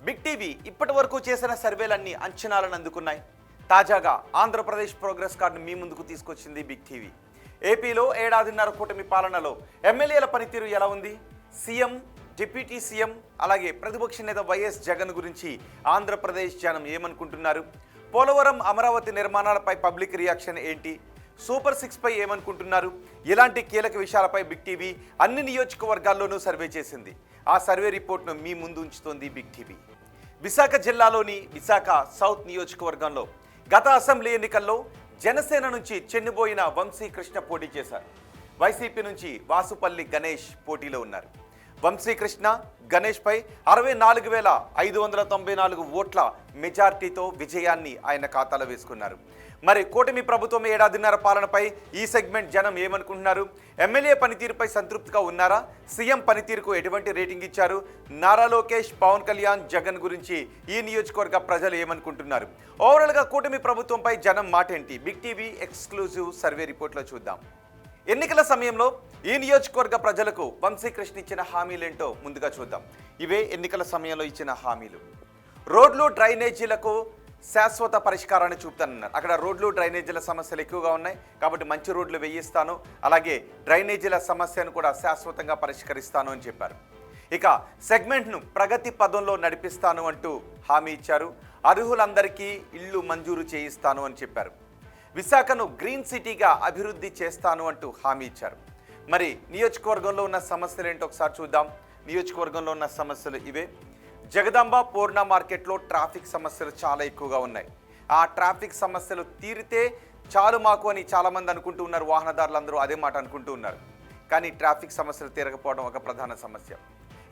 Big TV ఇప్పటి వరకు చేసిన సర్వేలన్నీ అంచనాలను అందుకున్నాయి. తాజాగా ఆంధ్రప్రదేశ్ ప్రోగ్రెస్ కార్డును మీ ముందుకు తీసుకొచ్చింది బిగ్ టీవీ. ఏపీలో ఏడాదిన్నర కూటమి పాలనలో ఎమ్మెల్యేల పనితీరు ఎలా ఉంది, సీఎం, డిప్యూటీ సీఎం అలాగే ప్రతిపక్ష నేత వైఎస్ జగన్ గురించి ఆంధ్రప్రదేశ్ జనం ఏమనుకుంటున్నారు, పోలవరం అమరావతి నిర్మాణాలపై పబ్లిక్ రియాక్షన్ ఏంటి, సూపర్ 6 పై ఏమనుకుంటున్నారు, ఇలాంటి కీలక విషయాలపై బిగ్ టీవీ అన్ని నియోజకవర్గాల్లోనూ సర్వే చేసింది. ఆ సర్వే రిపోర్ట్ను మీ ముందు ఉంచుతోంది బిగ్ టీవీ. విశాఖ జిల్లాలోని విశాఖ సౌత్ నియోజకవర్గంలో గత అసెంబ్లీ ఎన్నికల్లో జనసేన నుంచి చెన్నుబోయిన వంశీకృష్ణ పోటీ చేశారు. వైసీపీ నుంచి వాసుపల్లి గణేష్ పోటీలో ఉన్నారు. వంశీకృష్ణ గణేష్పై 64,594 ఓట్ల మెజార్టీతో విజయాన్ని ఆయన ఖాతాలో వేసుకున్నారు. మరి కూటమి ప్రభుత్వం ఏడాదిన్నర పాలనపై ఈ సెగ్మెంట్ జనం ఏమనుకుంటున్నారు, ఎమ్మెల్యే పనితీరుపై సంతృప్తిగా ఉన్నారా, సీఎం పనితీరుకు ఎటువంటి రేటింగ్ ఇచ్చారు, నారా లోకేష్, పవన్ కళ్యాణ్, జగన్ గురించి ఈ నియోజకవర్గ ప్రజలు ఏమనుకుంటున్నారు, ఓవరాల్గా కూటమి ప్రభుత్వంపై జనం మాట ఏంటి, బిగ్ టీవీ ఎక్స్క్లూజివ్ సర్వే రిపోర్ట్లో చూద్దాం. ఎన్నికల సమయంలో ఈ నియోజకవర్గ ప్రజలకు వంశీకృష్ణ ఇచ్చిన హామీలేంటో ముందుగా చూద్దాం. ఇవే ఎన్నికల సమయంలో ఇచ్చిన హామీలు. రోడ్లు డ్రైనేజీలకు శాశ్వత పరిష్కారాన్ని చూపుతానన్నారు. అక్కడ రోడ్లు డ్రైనేజీల సమస్యలు ఎక్కువగా ఉన్నాయి కాబట్టి మంచి రోడ్లు వేయిస్తాను, అలాగే డ్రైనేజీల సమస్యను కూడా శాశ్వతంగా పరిష్కరిస్తాను అని చెప్పారు. ఇక సెగ్మెంట్ను ప్రగతి పదంలో నడిపిస్తాను అంటూ హామీ ఇచ్చారు. అర్హులందరికీ ఇళ్లు మంజూరు చేయిస్తాను అని చెప్పారు. విశాఖను గ్రీన్ సిటీగా అభివృద్ధి చేస్తాను అంటూ హామీ ఇచ్చారు. మరి నియోజకవర్గంలో ఉన్న సమస్యలు ఏంటో ఒకసారి చూద్దాం. నియోజకవర్గంలో ఉన్న సమస్యలు ఇవే. జగదాంబ పూర్ణ మార్కెట్లో ట్రాఫిక్ సమస్యలు చాలా ఎక్కువగా ఉన్నాయి. ఆ ట్రాఫిక్ సమస్యలు తీరితే చాలు మాకు అని చాలామంది అనుకుంటూ ఉన్నారు. వాహనదారులందరూ అదే మాట అనుకుంటూ ఉన్నారు. కానీ ట్రాఫిక్ సమస్యలు తీరకపోవడం ఒక ప్రధాన సమస్య.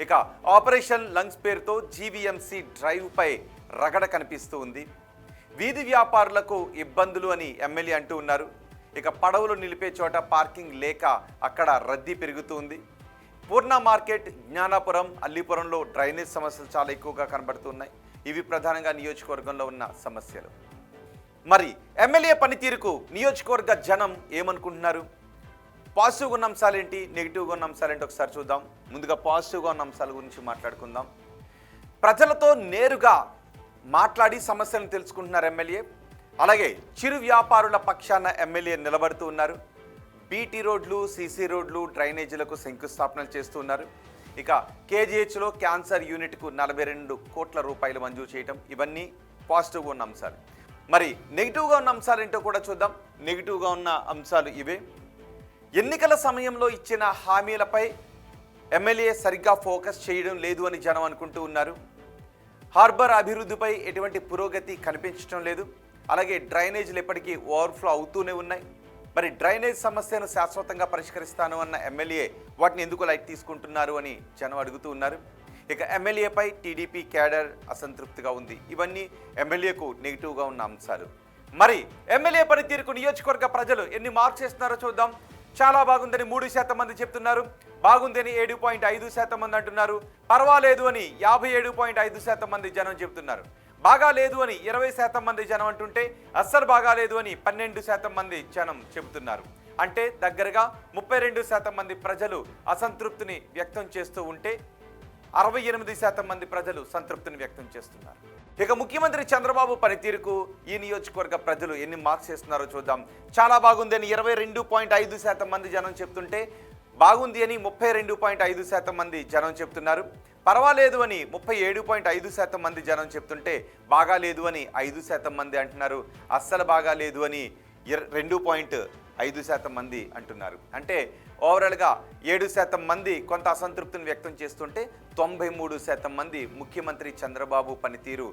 ఇక ఆపరేషన్ లంగ్స్ పేరుతో జీవీఎంసీ డ్రైవ్పై రగడ కనిపిస్తూ ఉంది. వీధి వ్యాపారులకు ఇబ్బందులు అని ఎమ్మెల్యే అంటూ ఉన్నారు. ఇక పడవలు నిలిపే చోట పార్కింగ్ లేక అక్కడ రద్దీ పెరుగుతూ ఉంది. పూర్ణ మార్కెట్, జ్ఞానాపురం, అల్లీపురంలో డ్రైనేజ్ సమస్యలు చాలా ఎక్కువగా కనబడుతున్నాయి. ఇవి ప్రధానంగా నియోజకవర్గంలో ఉన్న సమస్యలు. మరి ఎమ్మెల్యే పనితీరుకు నియోజకవర్గ జనం ఏమనుకుంటున్నారు, పాజిటివ్గా ఉన్న అంశాలేంటి, నెగిటివ్గా ఉన్న అంశాలేంటి ఒకసారి చూద్దాం. ముందుగా పాజిటివ్గా ఉన్న అంశాల గురించి మాట్లాడుకుందాం. ప్రజలతో నేరుగా మాట్లాడి సమస్యలను తెలుసుకుంటున్నారు ఎమ్మెల్యే. అలాగే చిరు వ్యాపారుల పక్షాన ఎమ్మెల్యే నిలబడుతూ ఉన్నారు. బీటీ రోడ్లు, సీసీ రోడ్లు, డ్రైనేజీలకు శంకుస్థాపనలు చేస్తూ ఉన్నారు. ఇక కేజీహెచ్లో క్యాన్సర్ యూనిట్కు 42 కోట్ల రూపాయలు మంజూరు చేయటం, ఇవన్నీ పాజిటివ్గా ఉన్న అంశాలు. మరి నెగిటివ్గా ఉన్న అంశాలు ఏంటో కూడా చూద్దాం. నెగిటివ్గా ఉన్న అంశాలు ఇవే. ఎన్నికల సమయంలో ఇచ్చిన హామీలపై ఎమ్మెల్యే సరిగ్గా ఫోకస్ చేయడం లేదు అని జనం అనుకుంటూ ఉన్నారు. హార్బర్ అభివృద్ధిపై ఎటువంటి పురోగతి కనిపించడం లేదు. అలాగే డ్రైనేజీలు ఎప్పటికీ ఓవర్ఫ్లో అవుతూనే ఉన్నాయి. మరి డ్రైనేజ్ సమస్యను శాశ్వతంగా పరిష్కరిస్తాను అన్న ఎమ్మెల్యే వాటిని ఎందుకు లైట్ తీసుకుంటున్నారు అని జనం అడుగుతూ ఉన్నారు. ఇక ఎమ్మెల్యేపై టీడీపీ క్యాడర్ అసంతృప్తిగా ఉంది. ఇవన్నీ ఎమ్మెల్యేకు నెగిటివ్గా ఉన్న అంశాలు. మరి ఎమ్మెల్యే పనితీరుకు నియోజకవర్గ ప్రజలు ఎన్ని మార్క్స్ ఇస్తున్నారో చూద్దాం. చాలా బాగుందని 3% మంది చెప్తున్నారు. బాగుంది అని 7.5% మంది అంటున్నారు. పర్వాలేదు అని 57.5% మంది జనం చెప్తున్నారు. బాగా లేదు అని 20% మంది జనం అంటుంటే అస్సలు బాగాలేదు అని 12% మంది జనం చెబుతున్నారు. అంటే దగ్గరగా 32% మంది ప్రజలు అసంతృప్తిని వ్యక్తం చేస్తూ ఉంటే 68% మంది ప్రజలు సంతృప్తిని వ్యక్తం చేస్తున్నారు. ఇక ముఖ్యమంత్రి చంద్రబాబు పనితీరుకు ఈ నియోజకవర్గ ప్రజలు ఎన్ని మార్క్స్ ఇస్తున్నారో చూద్దాం. చాలా బాగుంది అని 22.5% మంది జనం చెప్తుంటే బాగుంది అని 32.5% మంది జనం చెప్తున్నారు. పర్వాలేదు అని 37.5% మంది జనం చెప్తుంటే బాగాలేదు అని 5% మంది అంటున్నారు. అస్సలు బాగాలేదు అని 2.5% మంది అంటున్నారు. అంటే ఓవరాల్గా 7% మంది కొంత అసంతృప్తిని వ్యక్తం చేస్తుంటే 93% మంది ముఖ్యమంత్రి చంద్రబాబు పనితీరు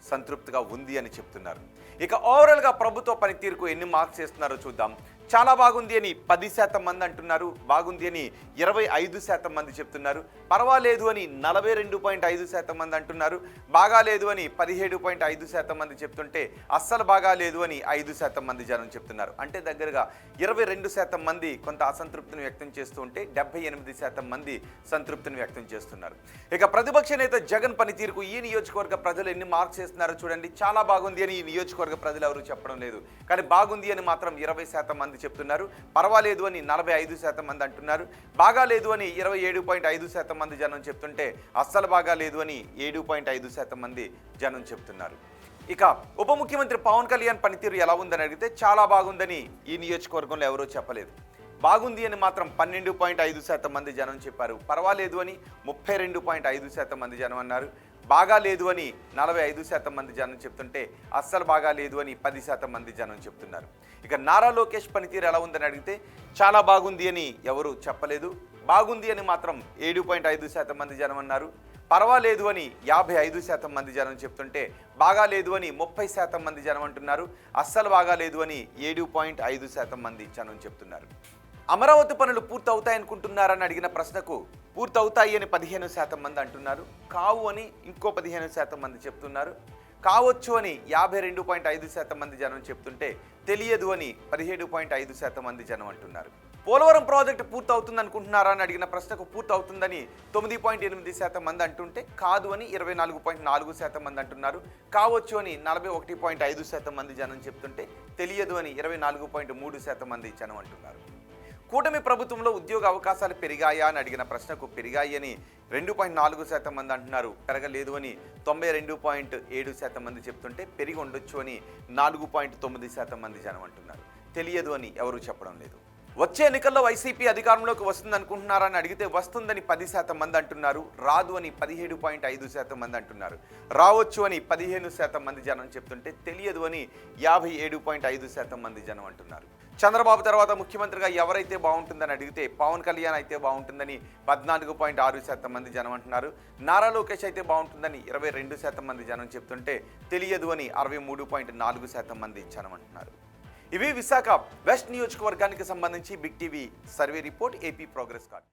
సంతృప్తిగా ఉంది అని చెప్తున్నారు. ఇక ఓవరాల్గా ప్రభుత్వ పనితీరుకు ఎన్ని మార్క్స్ ఇస్తున్నారో చూద్దాం. చాలా బాగుంది అని 10% మంది అంటున్నారు. బాగుంది అని 25% మంది చెప్తున్నారు. పర్వాలేదు అని 42.5% మంది అంటున్నారు. బాగాలేదు అని 17.5% మంది చెప్తుంటే అస్సలు బాగాలేదు అని 5% మంది జనం చెప్తున్నారు. అంటే దగ్గరగా 22% మంది కొంత అసంతృప్తిని వ్యక్తం చేస్తూ ఉంటే 78% మంది సంతృప్తిని వ్యక్తం చేస్తున్నారు. ఇక ప్రతిపక్ష నేత జగన్ పనితీరుకు ఈ నియోజకవర్గ ప్రజలు ఎన్ని మార్క్స్ ఇస్తున్నారో చూడండి. చాలా బాగుంది అని ఈ నియోజకవర్గ ప్రజలు ఎవరు చెప్పడం లేదు. కానీ బాగుంది అని మాత్రం 20% మంది మంది చెప్తున్నారు. పర్వాలేదు అని 45% మంది అంటున్నారు. బాగా లేదు అని 27.5% మంది జనం చెప్తుంటే అస్సలు బాగా లేదు అని 7.5% మంది జనం చెప్తున్నారు. ఇక ఉప ముఖ్యమంత్రి పవన్ కళ్యాణ్ పనితీరు ఎలా ఉందని అడిగితే చాలా బాగుందని ఈ నియోజకవర్గంలో ఎవరూ చెప్పలేదు. బాగుంది అని మాత్రం 12.5% మంది జనం చెప్పారు. పర్వాలేదు అని 32.5% మంది జనం అన్నారు. బాగా లేదు అని 45% మంది జనం చెప్తుంటే అస్సలు బాగా లేదు అని 10% మంది జనం చెప్తున్నారు. ఇక నారా లోకేష్ పనితీరు ఎలా ఉందని అడిగితే చాలా బాగుంది అని ఎవరు చెప్పలేదు. బాగుంది అని మాత్రం 7.5% మంది జనం అన్నారు. పర్వాలేదు అని 55% మంది జనం చెప్తుంటే బాగా లేదు అని 30% మంది జనం అంటున్నారు. అస్సలు బాగా లేదు అని 7.5% మంది జనం చెప్తున్నారు. అమరావతి పనులు పూర్తవుతాయనుకుంటున్నారని అడిగిన ప్రశ్నకు పూర్తవుతాయి అని 15% మంది అంటున్నారు. కావు అని ఇంకో 15% మంది చెప్తున్నారు. కావచ్చు అని 52.5% మంది జనం చెప్తుంటే తెలియదు అని 17.5% మంది జనం అంటున్నారు. పోలవరం ప్రాజెక్టు పూర్తవుతుంది అనుకుంటున్నారా అని అడిగిన ప్రశ్నకు పూర్తవుతుందని 9.8% మంది అంటుంటే కాదు అని 24.4% మంది అంటున్నారు. కావచ్చు అని 41.5% మంది జనం చెప్తుంటే తెలియదు అని 24.3% మంది జనం అంటున్నారు. కూటమి ప్రభుత్వంలో ఉద్యోగ అవకాశాలు పెరిగాయా అని అడిగిన ప్రశ్నకు పెరిగాయి అని 2.4% మంది అంటున్నారు. పెరగలేదు అని 92.7% మంది చెప్తుంటే పెరిగి ఉండొచ్చు అని 4.9% మంది జనం అంటున్నారు. తెలియదు అని ఎవరూ చెప్పడం లేదు. వచ్చే ఎన్నికల్లో వైసీపీ అధికారంలోకి వస్తుంది అనుకుంటున్నారని అడిగితే వస్తుందని 10% మంది అంటున్నారు. రాదు అని 17.5% మంది అంటున్నారు. రావచ్చు అని 15% మంది జనం చెప్తుంటే తెలియదు అని 57.5% మంది జనం అంటున్నారు. చంద్రబాబు తర్వాత ముఖ్యమంత్రిగా ఎవరైతే బాగుంటుందని అడిగితే పవన్ కళ్యాణ్ అయితే బాగుంటుందని 14.6% మంది జనం అంటున్నారు. నారా లోకేష్ అయితే బాగుంటుందని 22% మంది జనం చెప్తుంటే తెలియదు అని 63.4% మంది జనం అంటున్నారు. ఇవి విశాఖ వెస్ట్ నియోజకవర్గానికి సంబంధించి big TV survey report, AP progress card.